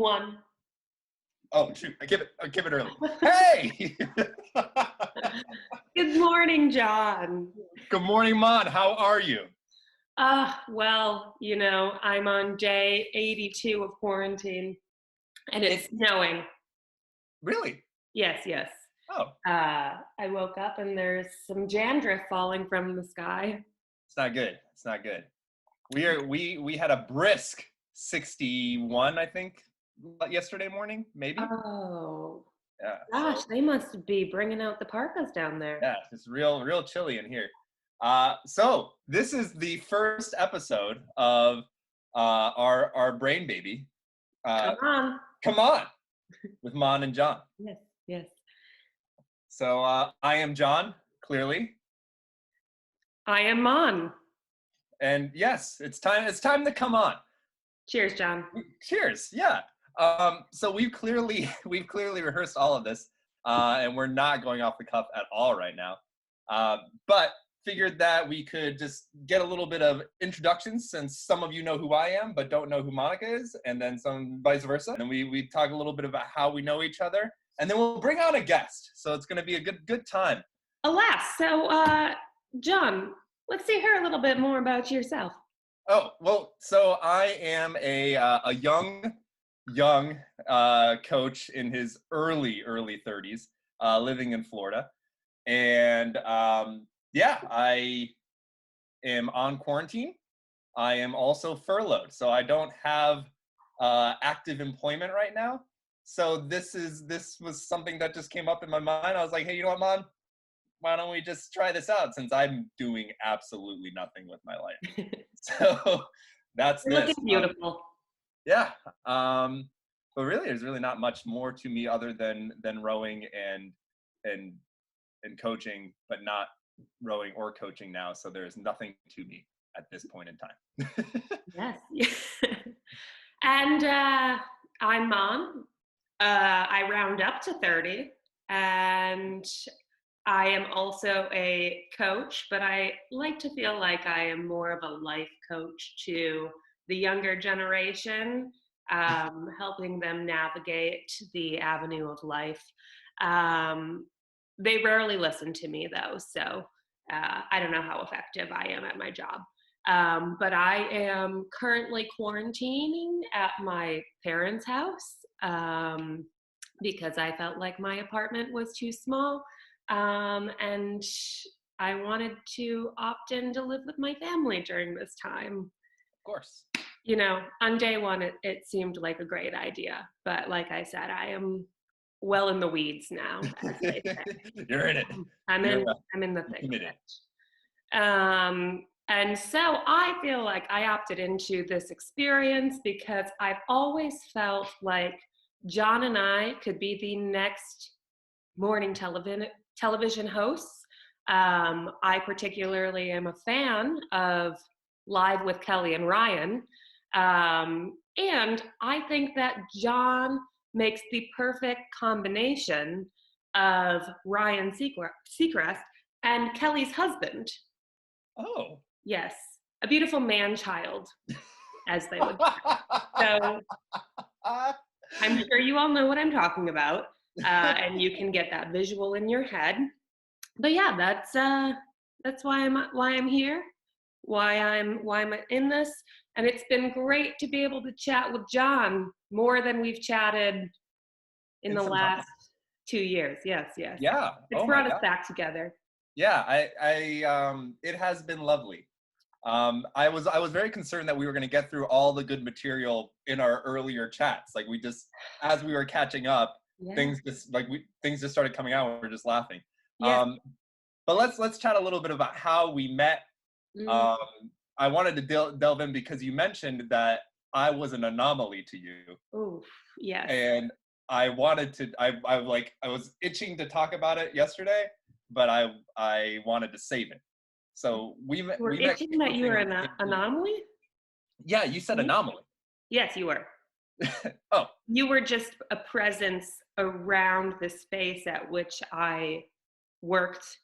One. Oh shoot! I give it early. Hey! Good morning, John. Good morning, Mon. How are you? I'm on day 82 of quarantine, and it's snowing. Really? Yes, yes. Oh, I woke up and there's some dandruff falling from the sky. it's not good. It's not good. We had a brisk 61, I think, yesterday morning, maybe. Oh, Yeah. gosh, So they must be bringing out the parkas down there. yeah, it's real chilly in here. So this is the first episode of our brain baby. Come on. Come on, with Mon and John. Yes, yes. So I am John, clearly. I am Mon. And yes, it's time to come on. Cheers, John. Cheers. Yeah. So we've clearly rehearsed all of this, and we're not going off the cuff at all right now. But figured that we could just get a little bit of introductions, since some of you know who I am but don't know who Monica is, and then some vice versa. And we talk a little bit about how we know each other, and then we'll bring on a guest. So it's going to be a good time. Alas, John, let's hear a little bit more about yourself. Oh, well, so I am a young coach in his early 30s, living in Florida. And I am on quarantine. I am also furloughed, so I don't have active employment right now. So this was something that just came up in my mind. I was like, hey, you know what, Mom? Why don't we just try this out, since I'm doing absolutely nothing with my life. So that's You're this. looking beautiful. Yeah. But really, there's really not much more to me other than rowing and coaching, but not rowing or coaching now. So there's nothing to me at this point in time. Yes. And I'm Mon. I round up to 30, and I am also a coach, but I like to feel like I am more of a life coach to the younger generation, helping them navigate the avenue of life. They rarely listen to me, though, so I don't know how effective I am at my job. But I am currently quarantining at my parents' house because I felt like my apartment was too small. And I wanted to opt in to live with my family during this time. Of course. You know, on day one, it seemed like a great idea. But like I said, I am well in the weeds now, as they say. You're in it. I'm in the thick of it. And so I feel like I opted into this experience because I've always felt like John and I could be the next morning television hosts. I particularly am a fan of Live with Kelly and Ryan. And I think that John makes the perfect combination of Ryan Seacrest and Kelly's husband. Oh. Yes, a beautiful man-child, as they would say. So I'm sure you all know what I'm talking about, and you can get that visual in your head. But yeah, that's why I'm here, why I'm in this, and it's been great to be able to chat with John more than we've chatted in the last 2 years. Yes. Yeah. It's brought us back together. Yeah, it has been lovely. I was very concerned that we were going to get through all the good material in our earlier chats. Like, we just, as we were catching up, things just started coming out and we were just laughing. Yes. But let's chat a little bit about how we met. I wanted to delve in because you mentioned that I was an anomaly to you. Oh, yes. And I wanted to. I was itching to talk about it yesterday, but I wanted to save it. So we met. We're itching that you were an anomaly? Yeah, you said anomaly. Yes, you were. Oh. You were just a presence around the space at which I worked.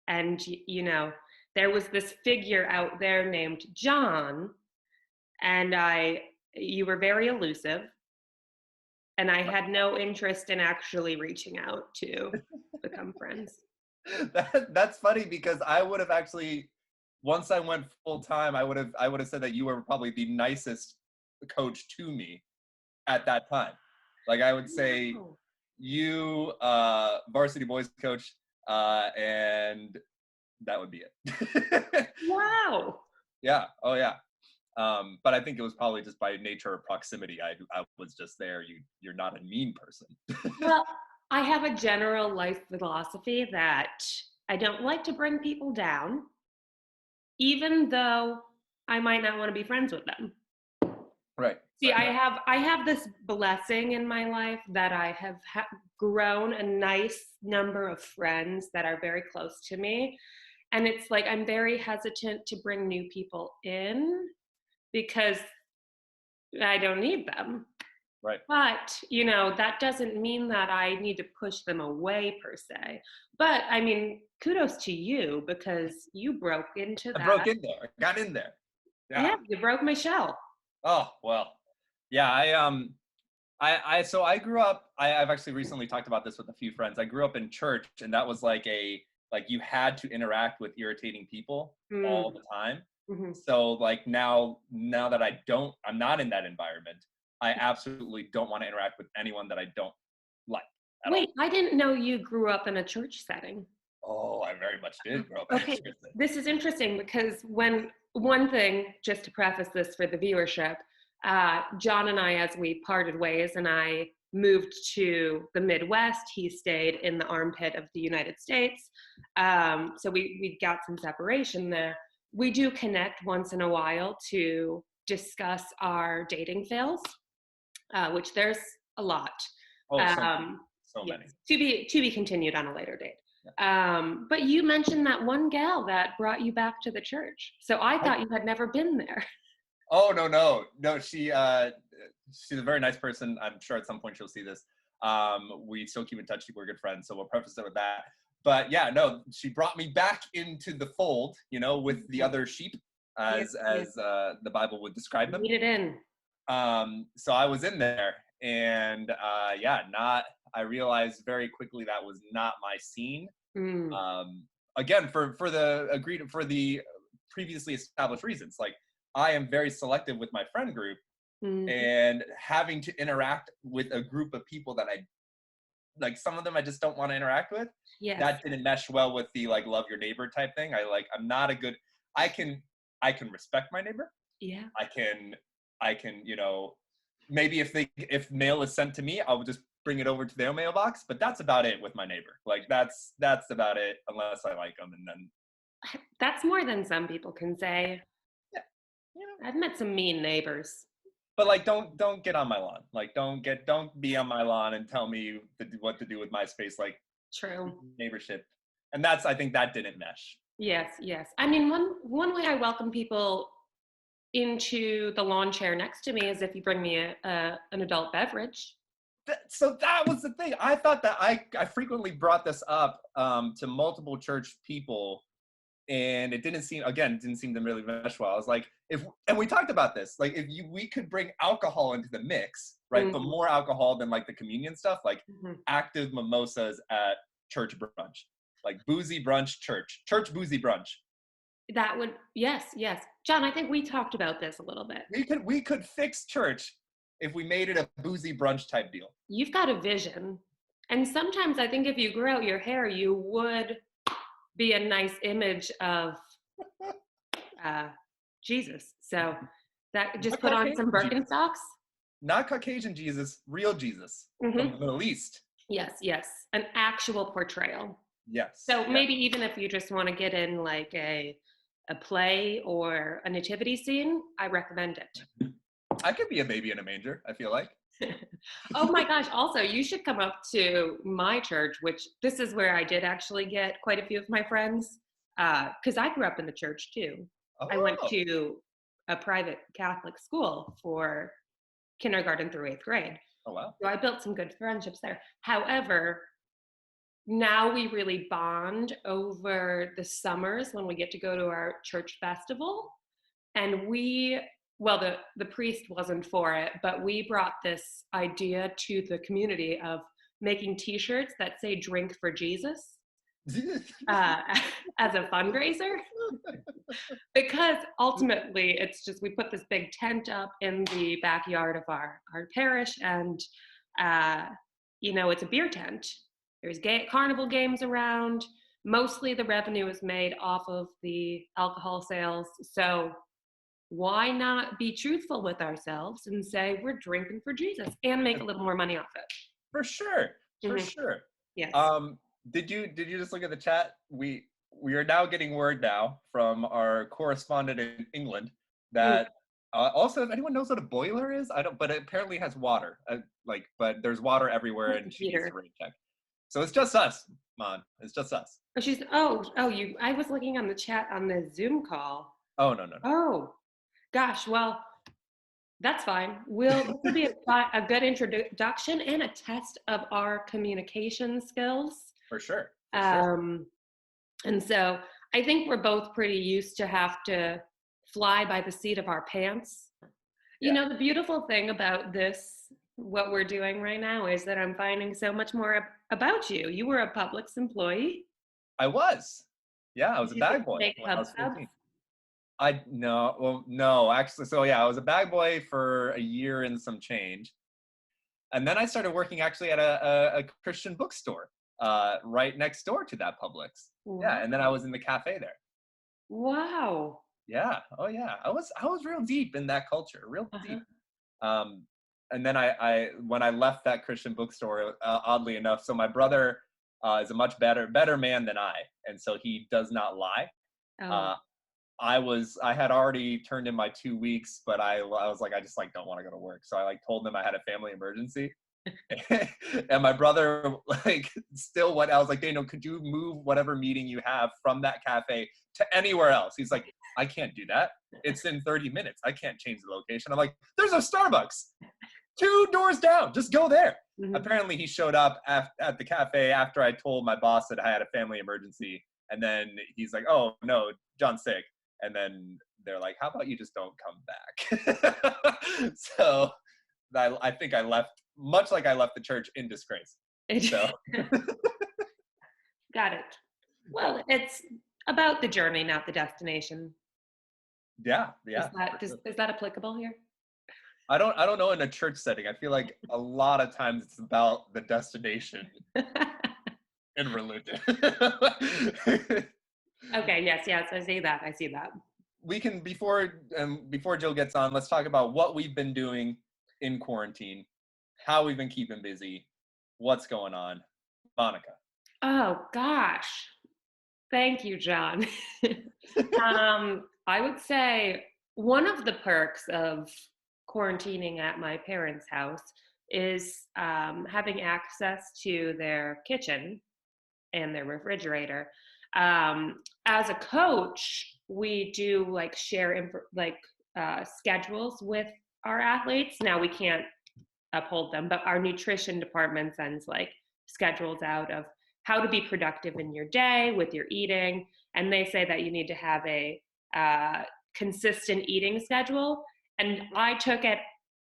And, you know, there was this figure out there named John, and you were very elusive. and I had no interest in actually reaching out to become friends. That's funny because I would have actually, once I went full time, I would have said that you were probably the nicest coach to me at that time. Like I would say Wow. you, varsity boys coach, and that would be it. Wow. Yeah. Oh yeah. But I think it was probably just by nature of proximity. I was just there. You're not a mean person. Well, I have a general life philosophy that I don't like to bring people down, even though I might not want to be friends with them. Right. See, Right. I have this blessing in my life that I have grown a nice number of friends that are very close to me, and it's like I'm very hesitant to bring new people in because I don't need them. Right. But, that doesn't mean that I need to push them away per se. But I mean, kudos to you because you broke into I that. broke in there. I got in there. Yeah. Yeah, you broke my shell. Oh well. Yeah. So I grew up. I've actually recently talked about this with a few friends. I grew up in church, and that was like you had to interact with irritating people all Mm, the time. mhm. So like now that I'm not in that environment. I absolutely don't want to interact with anyone that I don't like at all. Wait, I didn't know you grew up in a church setting. Oh, I very much did grow up in a Okay, church. this is interesting because when one thing, just to preface this for the viewership, John and I, as we parted ways and I moved to the Midwest, he stayed in the armpit of the United States. So we got some separation there. We do connect once in a while to discuss our dating fails, which there's a lot. Oh, so many, Um, so yes, many. to be continued on a later date. Yeah. But you mentioned that one gal that brought you back to the church. So I I, thought you had never been there. oh no. She's a very nice person. I'm sure at some point she'll see this. We still keep in touch. We're good friends, so we'll preface it with that. But yeah, no, she brought me back into the fold. With the other sheep, Yes, yes. as the Bible would describe them. Read it in. So I was in there, and yeah, not. I realized very quickly that was not my scene. Mm, Again, for the previously established reasons, like I am very selective with my friend group, mhm. and having to interact with a group of people that I like, some of them I just don't want to interact with. Yes. That didn't mesh well with the like love your neighbor type thing. I'm not a good. I can respect my neighbor. Yeah. I can maybe if mail is sent to me, I'll just bring it over to their mailbox, but that's about it with my neighbor. Like that's about it, unless I like them. And then That's more than some people can say. yeah, you know I've met some mean neighbors. but like don't get on my lawn. Like don't be on my lawn and tell me what to do with my space, like True. neighborship. And that's, I think, that didn't mesh. Yes, yes. I mean, one way I welcome people into the lawn chair next to me is if you bring me an adult beverage. So that was the thing. I thought that I frequently brought this up to multiple church people, and it didn't seem to really mesh well. I was like, and we talked about this, like we could bring alcohol into the mix, right? But Mhm, more alcohol than like the communion stuff, like mhm. active mimosas at church brunch, like boozy brunch, church boozy brunch. That would, yes, yes. John, I think we talked about this a little bit. We could fix church if we made it a boozy brunch type deal. You've got a vision. And sometimes I think if you grow out your hair, you would be a nice image of uh, Jesus. So that just Not put on some Caucasian Jesus, Birkenstocks. not Caucasian Jesus, real Jesus from Hmm. the Middle East. Yes, yes. An actual portrayal. Yes, So yeah. maybe even if you just want to get in like a play or a nativity scene, I recommend it. I could be a baby in a manger, I feel like. Oh my gosh, also you should come up to my church, which this is where I did actually get quite a few of my friends, because I grew up in the church too. I went Oh, to a private Catholic school for kindergarten through 8th grade. oh wow. So I built some good friendships there. However, now we really bond over the summers when we get to go to our church festival. And we well, the priest wasn't for it, but we brought this idea to the community of making T-shirts that say "Drink for Jesus" uh, as a fundraiser, because ultimately it's just we put this big tent up in the backyard of our parish, and it's a beer tent. There's carnival games around. Mostly the revenue is made off of the alcohol sales, so why not be truthful with ourselves and say we're drinking for Jesus and make a little more money off it? For sure, for Mhm. sure. Yes. Did you just look at the chat? We are now getting word now from our correspondent in England Mm, that also, if anyone knows what a boiler is, I don't. But it apparently has water. But there's water everywhere, and she needs to Peter. rain check. So it's just us, Mon. It's just us. You. I was looking on the chat on the Zoom call. Oh, no, no, no. Oh, gosh. Well, that's fine. This will be a good introduction and a test of our communication skills. For sure. For sure. And so I think we're both pretty used to have to fly by the seat of our pants. Yeah. The beautiful thing about this, what we're doing right now, is that I'm finding so much more about you. You were a Publix employee. I was. Yeah, I was a Did you bag boy make when I pub was subs? 14. I no, well, no, actually. So yeah, I was a bag boy for a year and some change, and then I started working actually at a Christian bookstore right next door to that Publix. Yeah, and then I Wow. was in the cafe there. Wow. Yeah, oh yeah, I was real deep in that culture, real Uh-huh. deep. Um, and then I when I left that Christian bookstore, oddly enough, so my brother is a much better man than I, and so he does not lie. Oh. Uh, I had already turned in my 2 weeks, but I was like, I just like don't want to go to work. So I like told them I had a family emergency. And my brother like still went, I was like, Daniel, could you move whatever meeting you have from that cafe to anywhere else? He's like, I can't do that. It's in 30 minutes. I can't change the location. I'm like, there's a Starbucks 2 doors down. Just go there. Mhm. Apparently he showed up at the cafe after I told my boss that I had a family emergency. And then he's like, oh no, John's sick. And then they're like, how about you just don't come back? So I think I left, much like I left the church, in disgrace. So Got it. Well, it's about the journey, not the destination. yeah, yeah. For sure. Is that applicable here? I don't know in a church setting. I feel like a lot of times it's about the destination in religion. Okay, yes, I see that. I see that. We can before Jill gets on, let's talk about what we've been doing in quarantine, how we've been keeping busy, what's going on. Monica. Oh gosh. Thank you, John. I would say one of the perks of quarantining at my parents' house is having access to their kitchen and their refrigerator. As a coach, we do like share schedules with our athletes. Now we can't uphold them, but our nutrition department sends like schedules out of how to be productive in your day with your eating, and they say that you need to have a consistent eating schedule, and I took it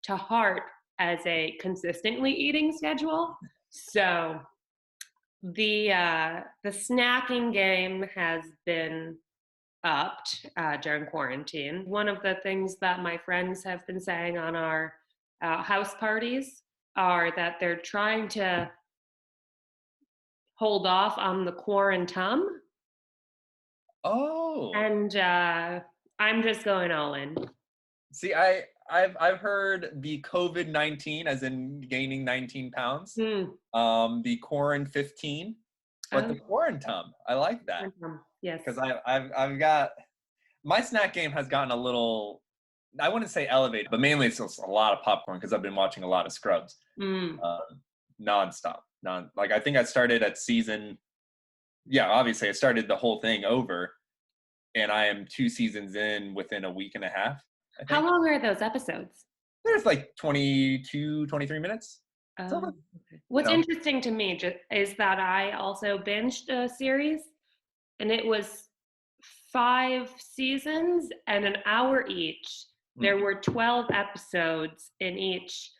to heart as a consistently eating schedule. So the snacking game has been upped during quarantine. One of the things that my friends have been saying on our house parties are that they're trying to hold off on the quarantum, Oh, and I'm just going all in. see, I've heard the COVID-19 as in gaining 19 pounds, Hmm. the Quaran 15, but the Oh, Quarantum, I like that quarantum. Yes. because I've got my snack game has gotten a little, I wouldn't say elevated, but mainly it's just a lot of popcorn because I've been watching a lot of Scrubs, Mm. nonstop, like I think I started at season, yeah, obviously I started the whole thing over, and I am 2 seasons in within a week and a half, I How think. long are those episodes? There's like 22, 23 minutes. So, Oh, okay. you What's know, interesting to me is that I also binged a series, and it was 5 seasons and an hour each. There were 12 episodes in each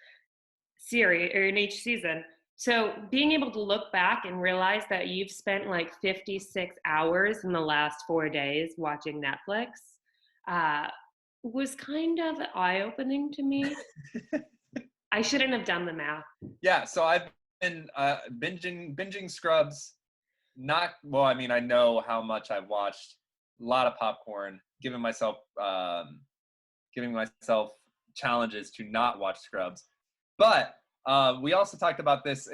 series or in each season. So being able to look back and realize that you've spent like 56 hours in the last 4 days watching Netflix uh, was kind of eye-opening to me. I shouldn't have done the math. Yeah, so I've been binging Scrubs. Not well. I mean, I know how much I've watched. A lot of popcorn. Giving myself challenges to not watch Scrubs. But we also talked about this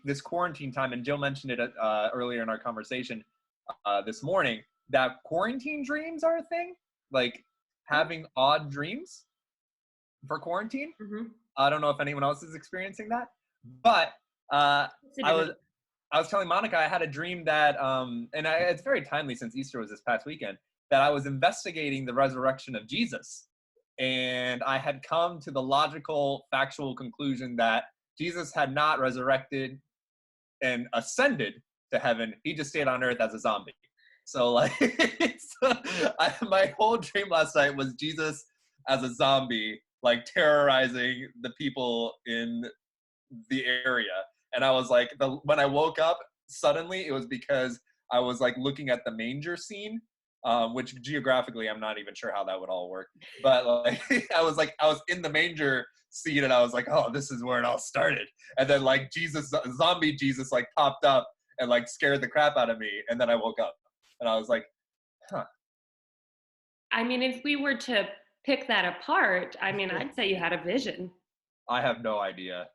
this quarantine time, and Jill mentioned it earlier in our conversation this morning. That quarantine dreams are a thing, like having odd dreams for quarantine. Mm-hmm. I don't know if anyone else is experiencing that, but I was telling Monica I had a dream that, it's very timely since Easter was this past weekend, that I was investigating the resurrection of Jesus. And I had come to the logical, factual conclusion that Jesus had not resurrected and ascended to heaven. He just stayed on earth as a zombie. So like, my whole dream last night was Jesus as a zombie, like terrorizing the people in the area. And I was like, when I woke up, suddenly it was because I was like looking at the manger scene, which geographically I'm not even sure how that would all work. But like, I was in the manger scene, and I was like, oh, this is where it all started. And then like zombie Jesus, like popped up and like scared the crap out of me. And then I woke up, and I was like, huh. I mean, if we were to pick that apart, I mean, I'd say you had a vision. I have no idea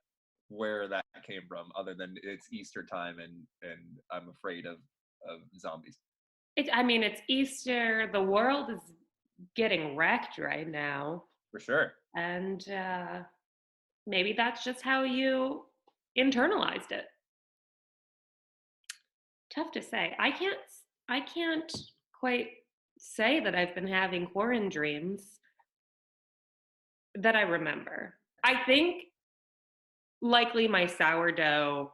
where that came from, other than it's Easter time, and I'm afraid of zombies. It's Easter. The world is getting wrecked right now. For sure. And maybe that's just how you internalized it. Tough to say. I can't quite say that I've been having Quarandreams that I remember. I think likely my sourdough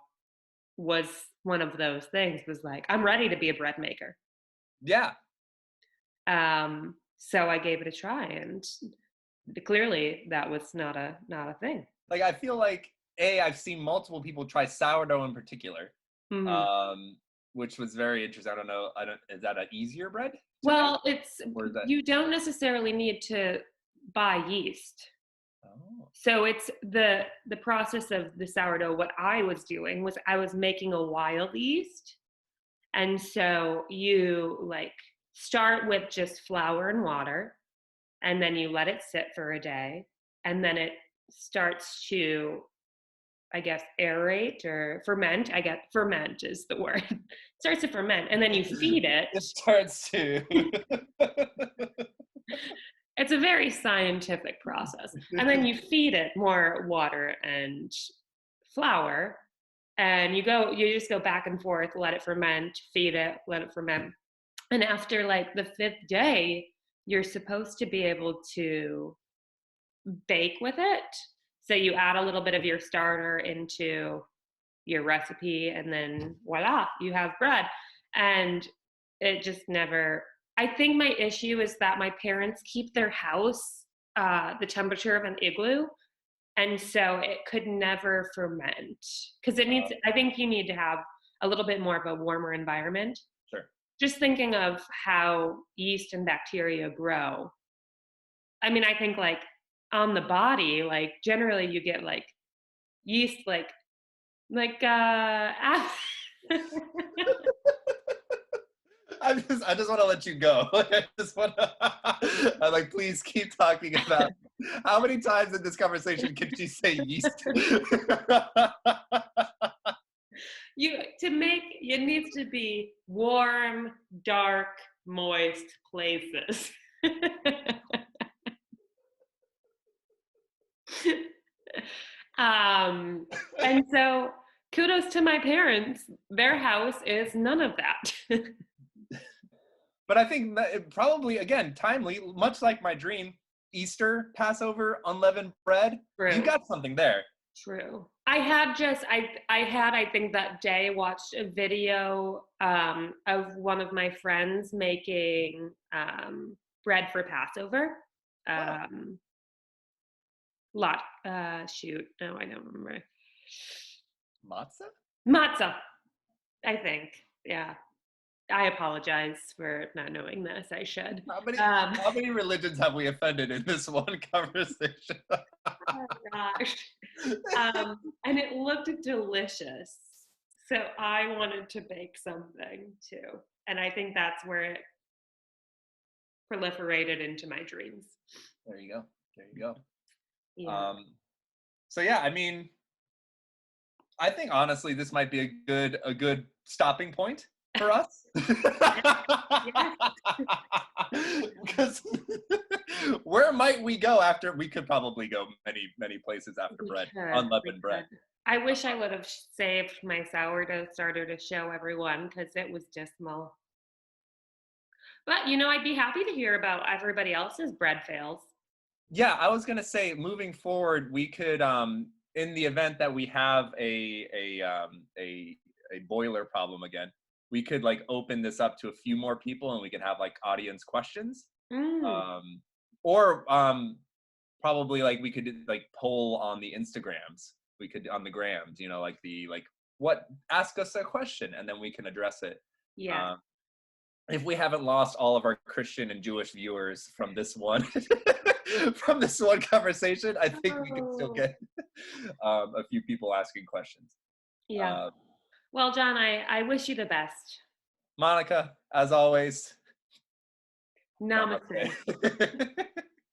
was one of those things, was like, I'm ready to be a bread maker. Yeah. So I gave it a try, and clearly that was not a thing. Like, I feel like I've seen multiple people try sourdough in particular, which was very interesting. I don't know. Is that an easier bread? Well, you don't necessarily need to buy yeast. Oh. So it's the process of the sourdough. What I was doing was I was making a wild yeast. And so you like start with just flour and water, and then you let it sit for a day, and then it starts to, I guess, aerate or ferment. I guess ferment is the word. It starts to ferment, and then you feed it. It starts to. It's a very scientific process. And then you feed it more water and flour, and you just go back and forth, let it ferment, feed it, let it ferment. And after like the 5th day, you're supposed to be able to bake with it. So you add a little bit of your starter into your recipe, and then voila, you have bread. And it just never, I think my issue is that my parents keep their house the temperature of an igloo. And so it could never ferment, because I think you need to have a little bit more of a warmer environment. Sure. Just thinking of how yeast and bacteria grow. I mean, I think like on the body, like generally you get like yeast, I just want to let you go. I'm like, please keep talking about how many times in this conversation can she say yeast? It needs to be warm, dark, moist places. And so kudos to my parents. Their house is none of that. But I think that it probably, again, timely, much like my dream, Easter, Passover, unleavened bread. True. You got something there. True. I think that day watched a video of one of my friends making bread for Passover. Wow. Um, lot. Shoot. No, I don't remember. Matzah? Matzah. I think. Yeah. I apologize for not knowing this. I should. How many Um, how many religions have we offended in this one conversation? oh gosh. And it looked delicious. So I wanted to bake something too. And I think that's where it proliferated into my dreams. There you go. There you go. Yeah. Um, so yeah, I mean, I think honestly, this might be a good stopping point for us. Yes. Because where might we go after? We could probably go many places after We bread, could. We unleavened bread. could. I wish I would have saved my sourdough starter to show everyone because it was dismal. But I'd be happy to hear about everybody else's bread fails. Yeah, I was gonna say, moving forward, we could, in the event that we have a boiler problem again, we could like open this up to a few more people, and we could have like audience questions, Mm, um, or probably like we could like poll on the Instagrams. We could on the grams, like the like what ask us a question, and then we can address it. yes. Um, if we haven't lost all of our Christian and Jewish viewers from this one from this one conversation, I think we can still Oh, get a few people asking questions. yeah. Uh, Well, John, I wish you the best. Monica, as always, Namaste. namaste.